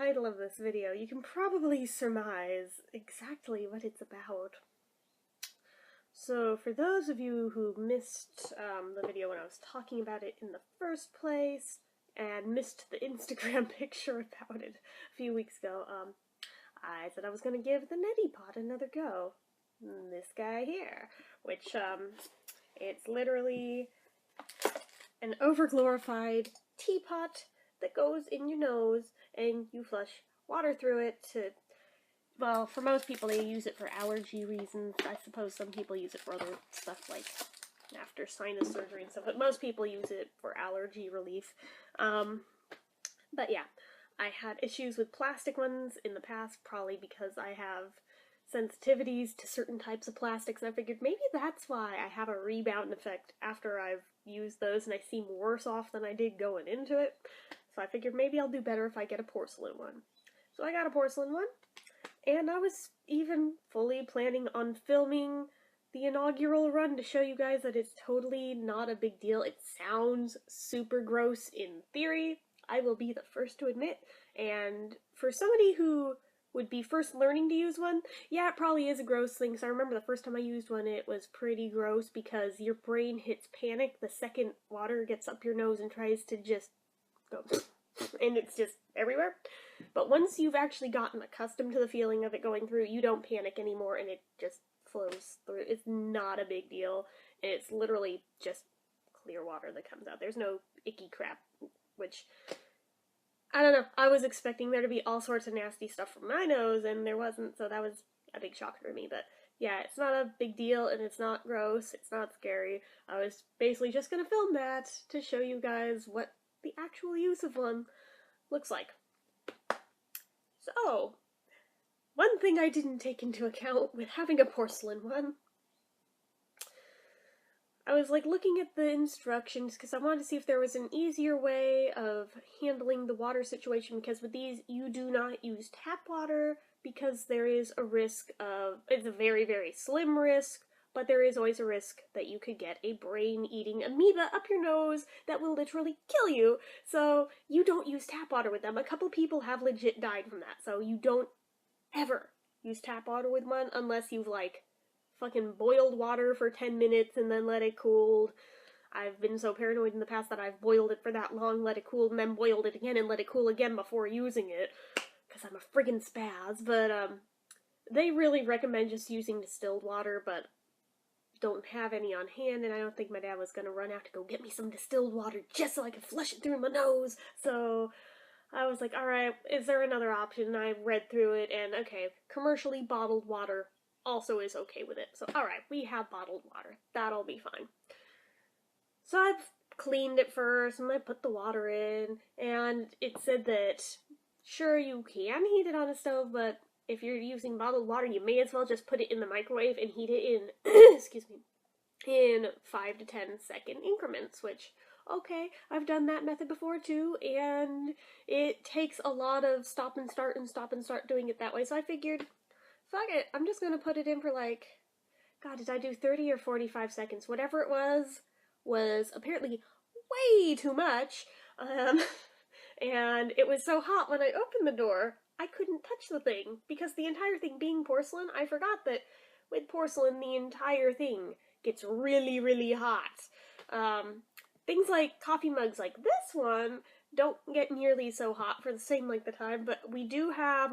title of this video, you can probably surmise exactly what it's about. So, for those of you who missed the video when I was talking about it in the first place, and missed the Instagram picture about it a few weeks ago, I said I was going to give the Neti Pot another go. This guy here, which, it's literally an overglorified teapot that goes in your nose, and you flush water through it to, well, for most people they use it for allergy reasons. I suppose some people use it for other stuff like after sinus surgery and stuff, but most people use it for allergy relief. But yeah, I had issues with plastic ones in the past, probably because I have sensitivities to certain types of plastics, and I figured maybe that's why I have a rebound effect after I've used those and I seem worse off than I did going into it. So I figured maybe I'll do better if I get a porcelain one. So I got a porcelain one, and I was even fully planning on filming the inaugural run to show you guys that it's totally not a big deal. It sounds super gross in theory, I will be the first to admit, and for somebody who would be first learning to use one, yeah, it probably is a gross thing. So I remember the first time I used one, it was pretty gross because your brain hits panic the second water gets up your nose and tries to just go, and it's just everywhere. But once you've actually gotten accustomed to the feeling of it going through, you don't panic anymore, and it just flows through. It's not a big deal, and it's literally just clear water that comes out. There's no icky crap, which, I don't know, I was expecting there to be all sorts of nasty stuff from my nose, and there wasn't, so that was a big shocker to me. But yeah, it's not a big deal, and it's not gross, it's not scary. I was basically just gonna film that to show you guys what the actual use of one looks like. So, one thing I didn't take into account with having a porcelain one, I was like looking at the instructions because I wanted to see if there was an easier way of handling the water situation, because with these you do not use tap water because there is a risk of, it's a very, very slim risk, but there is always a risk that you could get a brain-eating amoeba up your nose that will literally kill you, so you don't use tap water with them. A couple people have legit died from that, so you don't ever use tap water with one unless you've, like, fucking boiled water for 10 minutes and then let it cool. I've been so paranoid in the past that I've boiled it for that long, let it cool, and then boiled it again and let it cool again before using it, because I'm a friggin' spaz. But, they really recommend just using distilled water, but don't have any on hand, and I don't think my dad was gonna run out to go get me some distilled water just so I could flush it through my nose, so I was like, alright, is there another option? And I read through it, and okay, commercially bottled water also is okay with it. So, alright, we have bottled water. That'll be fine. So I've cleaned it first, and I put the water in, and it said that, sure, you can heat it on a stove, but if you're using bottled water, you may as well just put it in the microwave and heat it in, excuse me, in 5 to 10 second increments, which, okay, I've done that method before too, and it takes a lot of stop and start doing it that way, so I figured, fuck it, I'm just gonna put it in for like, God, did I do 30 or 45 seconds? Whatever it was apparently way too much, and it was so hot when I opened the door, I couldn't touch the thing, because the entire thing being porcelain, I forgot that with porcelain, the entire thing gets really, really hot. Things like coffee mugs like this one don't get nearly so hot for the same length of time, but we do have,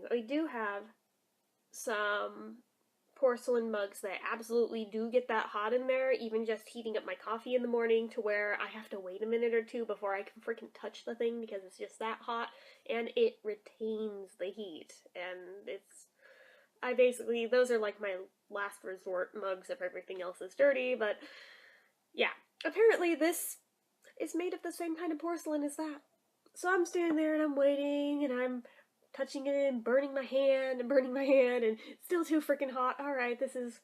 we do have some porcelain mugs that absolutely do get that hot in there, even just heating up my coffee in the morning, to where I have to wait a minute or two before I can freaking touch the thing because it's just that hot, and it retains the heat, and those are like my last resort mugs if everything else is dirty. But yeah, apparently this is made of the same kind of porcelain as that. So I'm standing there and I'm waiting, and I'm touching it and burning my hand, and it's still too freaking hot. Alright, this is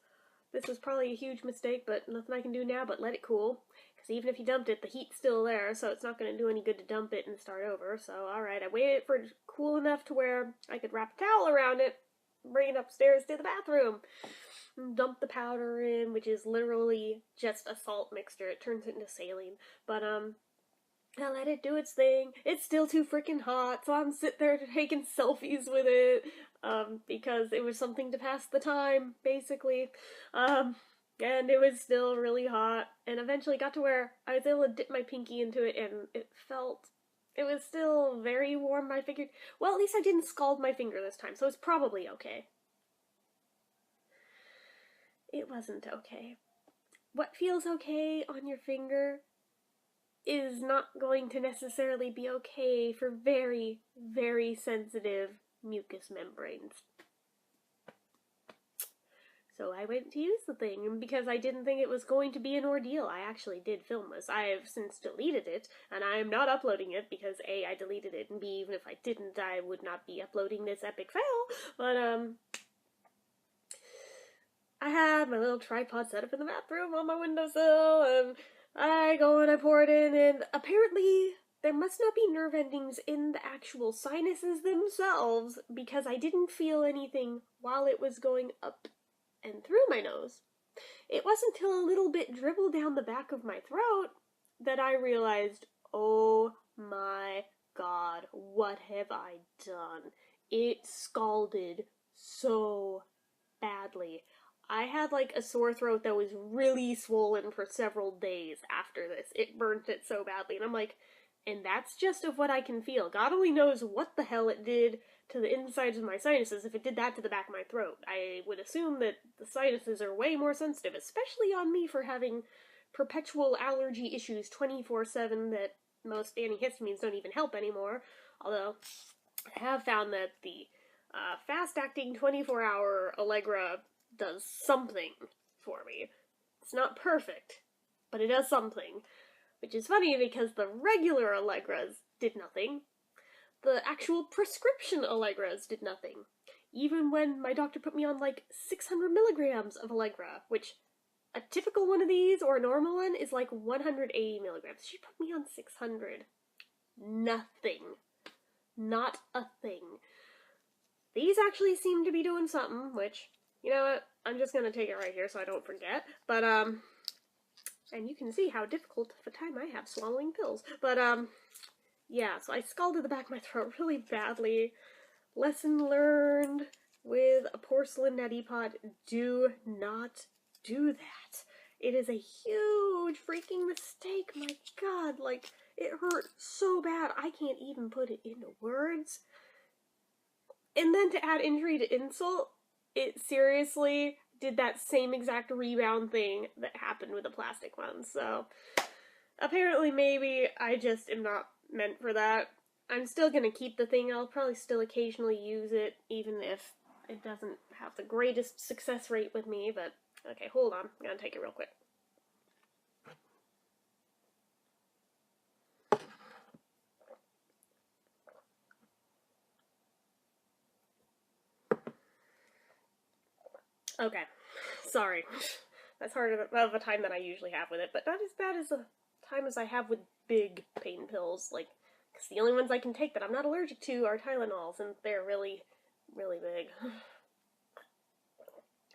probably a huge mistake, but nothing I can do now but let it cool. Because even if you dumped it, the heat's still there, so it's not going to do any good to dump it and start over. So, alright, I waited for it to cool enough to where I could wrap a towel around it, bring it upstairs to the bathroom, and dump the powder in, which is literally just a salt mixture. It turns it into saline. But, I let it do its thing. It's still too freaking hot, so I'm sitting there taking selfies with it, because it was something to pass the time, basically. And it was still really hot, and eventually got to where I was able to dip my pinky into it, and it was still very warm. I figured, well, at least I didn't scald my finger this time, so it's probably okay. It wasn't okay. What feels okay on your finger is not going to necessarily be okay for very, very sensitive mucous membranes. So I went to use the thing, because I didn't think it was going to be an ordeal. I actually did film this. I have since deleted it, and I am not uploading it because A, I deleted it, and B, even if I didn't, I would not be uploading this epic fail. But, I had my little tripod set up in the bathroom on my windowsill, and I go and I pour it in, and apparently there must not be nerve endings in the actual sinuses themselves, because I didn't feel anything while it was going up and through my nose. It wasn't until a little bit dribbled down the back of my throat that I realized, oh my god, what have I done? It scalded so badly. I had like a sore throat that was really swollen for several days after this. It burnt it so badly, and I'm like, and that's just of what I can feel. God only knows what the hell it did to the insides of my sinuses if it did that to the back of my throat. I would assume that the sinuses are way more sensitive, especially on me for having perpetual allergy issues 24/7 that most antihistamines don't even help anymore. Although, I have found that the fast-acting 24-hour Allegra does something for me. It's not perfect, but it does something. Which is funny because the regular Allegras did nothing. The actual prescription Allegras did nothing. Even when my doctor put me on like 600 milligrams of Allegra, which a typical one of these or a normal one is like 180 milligrams. She put me on 600. Nothing. Not a thing. These actually seem to be doing something, which, you know what, I'm just gonna take it right here so I don't forget. But, and you can see how difficult of a time I have swallowing pills. But, yeah, so I scalded the back of my throat really badly. Lesson learned with a porcelain neti pot, do not do that. It is a huge freaking mistake, my god, like, it hurt so bad, I can't even put it into words. And then to add injury to insult, it seriously did that same exact rebound thing that happened with the plastic ones. So apparently maybe I just am not meant for that. I'm still gonna keep the thing. I'll probably still occasionally use it, even if it doesn't have the greatest success rate with me. But okay, hold on. I'm gonna take it real quick. Okay, sorry. That's harder of a time than I usually have with it, but not as bad as the time as I have with big pain pills. Like, because the only ones I can take that I'm not allergic to are Tylenols, and they're really, really big.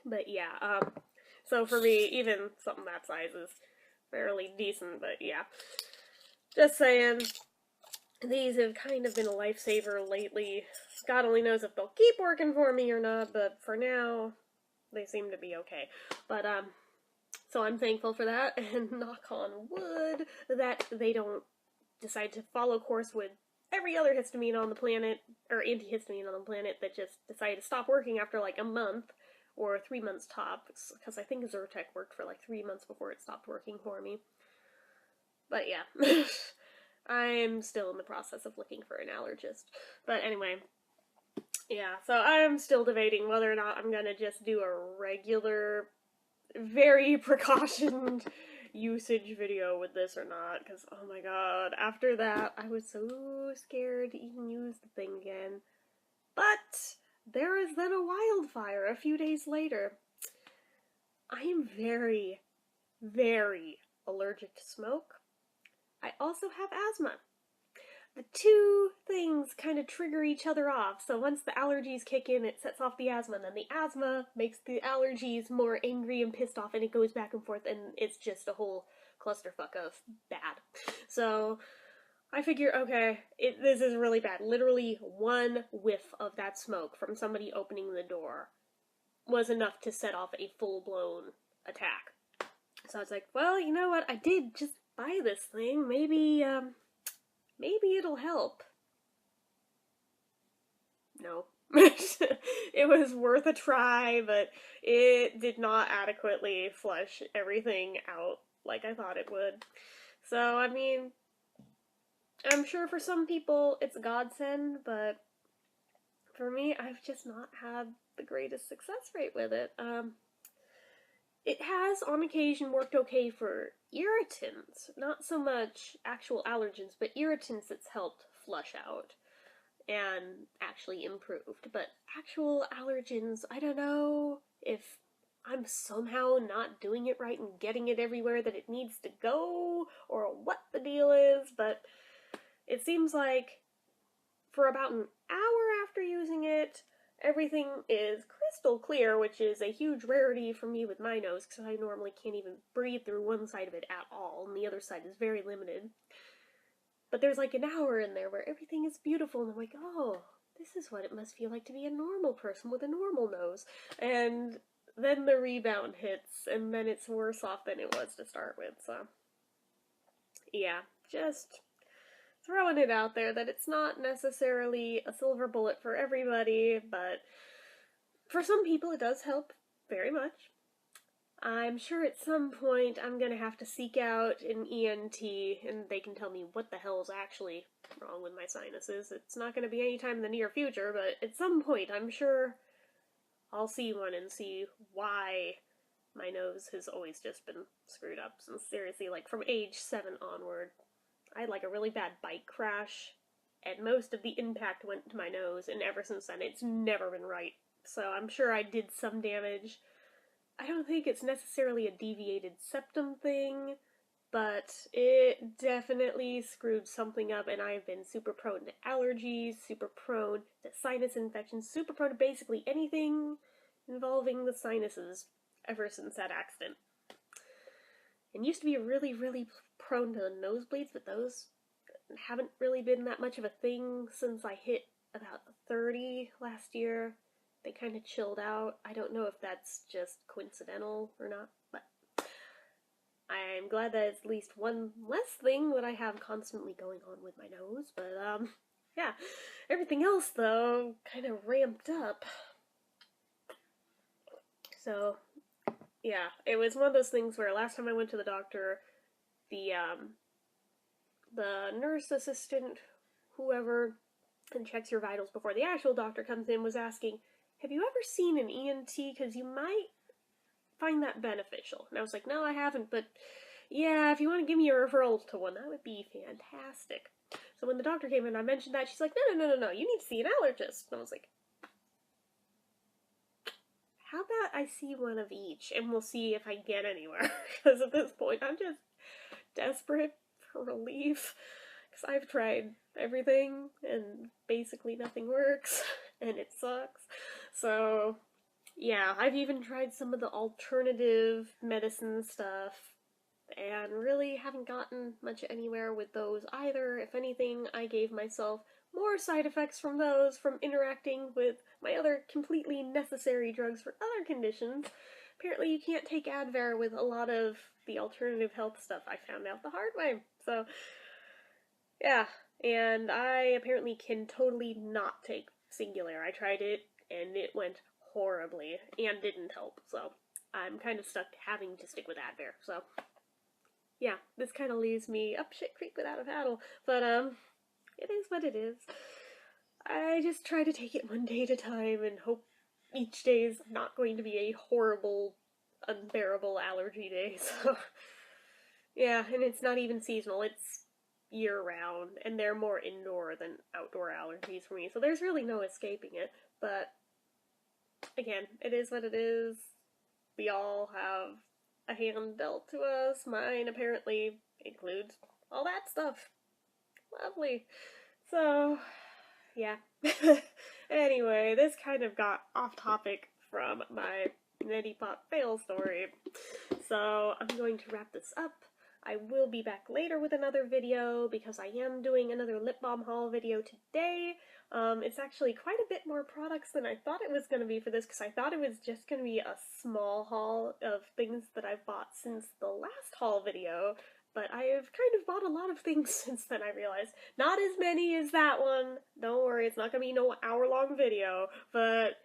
But yeah, so for me, even something that size is fairly decent, but yeah. Just saying, these have kind of been a lifesaver lately. God only knows if they'll keep working for me or not, but for now, they seem to be okay. But, so I'm thankful for that, and knock on wood that they don't decide to follow course with every other histamine on the planet, or antihistamine on the planet, that just decided to stop working after like a month, or 3 months tops, because I think Zyrtec worked for like 3 months before it stopped working for me. But yeah, I'm still in the process of looking for an allergist. But anyway, yeah, so I'm still debating whether or not I'm gonna just do a regular, very precautioned usage video with this or not, because oh my god, after that I was so scared to even use the thing again. But there is then a wildfire a few days later. I am very, very allergic to smoke. I also have asthma. The two things kind of trigger each other off, so once the allergies kick in, it sets off the asthma, and then the asthma makes the allergies more angry and pissed off, and it goes back and forth, and it's just a whole clusterfuck of bad. So, I figure, okay, this is really bad. Literally one whiff of that smoke from somebody opening the door was enough to set off a full-blown attack. So I was like, well, you know what? I did just buy this thing. Maybe it'll help. No. It was worth a try, but it did not adequately flush everything out like I thought it would. So, I mean, I'm sure for some people it's a godsend, but for me, I've just not had the greatest success rate with it. It has, on occasion, worked okay for irritants. Not so much actual allergens, but irritants it's helped flush out and actually improved. But actual allergens, I don't know if I'm somehow not doing it right and getting it everywhere that it needs to go, or what the deal is, but it seems like for about an hour after using it, everything is crystal clear, which is a huge rarity for me with my nose, because I normally can't even breathe through one side of it at all, and the other side is very limited. But there's like an hour in there where everything is beautiful, and I'm like, oh, this is what it must feel like to be a normal person with a normal nose. And then the rebound hits, and then it's worse off than it was to start with, so yeah, just throwing it out there that it's not necessarily a silver bullet for everybody, but for some people it does help very much. I'm sure at some point I'm gonna have to seek out an ENT and they can tell me what the hell is actually wrong with my sinuses. It's not gonna be anytime in the near future, but at some point I'm sure I'll see one and see why my nose has always just been screwed up. And seriously, like from age 7 onward, I had like a really bad bike crash, and most of the impact went to my nose, and ever since then it's never been right. So I'm sure I did some damage. I don't think it's necessarily a deviated septum thing, but it definitely screwed something up, and I've been super prone to allergies, super prone to sinus infections, super prone to basically anything involving the sinuses ever since that accident. And used to be really, really prone to nosebleeds, but those haven't really been that much of a thing since I hit about 30 last year. They kind of chilled out. I don't know if that's just coincidental or not, but I'm glad that it's at least one less thing that I have constantly going on with my nose. But yeah, everything else though kind of ramped up. So yeah, it was one of those things where last time I went to the doctor, the nurse assistant, whoever, and checks your vitals before the actual doctor comes in, was asking, have you ever seen an ENT? Because you might find that beneficial. And I was like, no, I haven't, but yeah, if you want to give me a referral to one, that would be fantastic. So when the doctor came in, I mentioned that. She's like, no, you need to see an allergist. And I was like, how about I see one of each, and we'll see if I get anywhere. Because at this point, I'm just desperate for relief. Because I've tried everything, and basically nothing works, and it sucks. So, yeah, I've even tried some of the alternative medicine stuff, and really haven't gotten much anywhere with those either. If anything, I gave myself more side effects from those from interacting with my other completely necessary drugs for other conditions. Apparently you can't take Advair with a lot of the alternative health stuff. I found out the hard way. So, yeah. And I apparently can totally not take Singular. I tried it, and it went horribly, and didn't help. So, I'm kind of stuck having to stick with Advair. So, yeah, this kind of leaves me up shit creek without a paddle. But, it is what it is. I just try to take it one day at a time and hope each day is not going to be a horrible, unbearable allergy day. So, yeah, and it's not even seasonal. It's year-round, and they're more indoor than outdoor allergies for me. So there's really no escaping it. But, again, it is what it is. We all have a hand dealt to us. Mine apparently includes all that stuff. Lovely. So, yeah. Anyway, this kind of got off topic from my Neti Pot FAIL story. So, I'm going to wrap this up. I will be back later with another video because I am doing another lip balm haul video today. It's actually quite a bit more products than I thought it was going to be for this, because I thought it was just going to be a small haul of things that I've bought since the last haul video, but I have kind of bought a lot of things since then, I realized. Not as many as that one. Don't worry, it's not going to be no hour-long video, but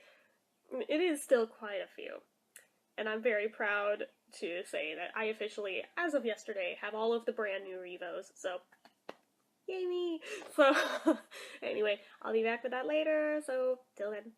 it is still quite a few. And I'm very proud to say that I officially, as of yesterday, have all of the brand new Revos, so yay me! So, anyway, I'll be back with that later, so till then.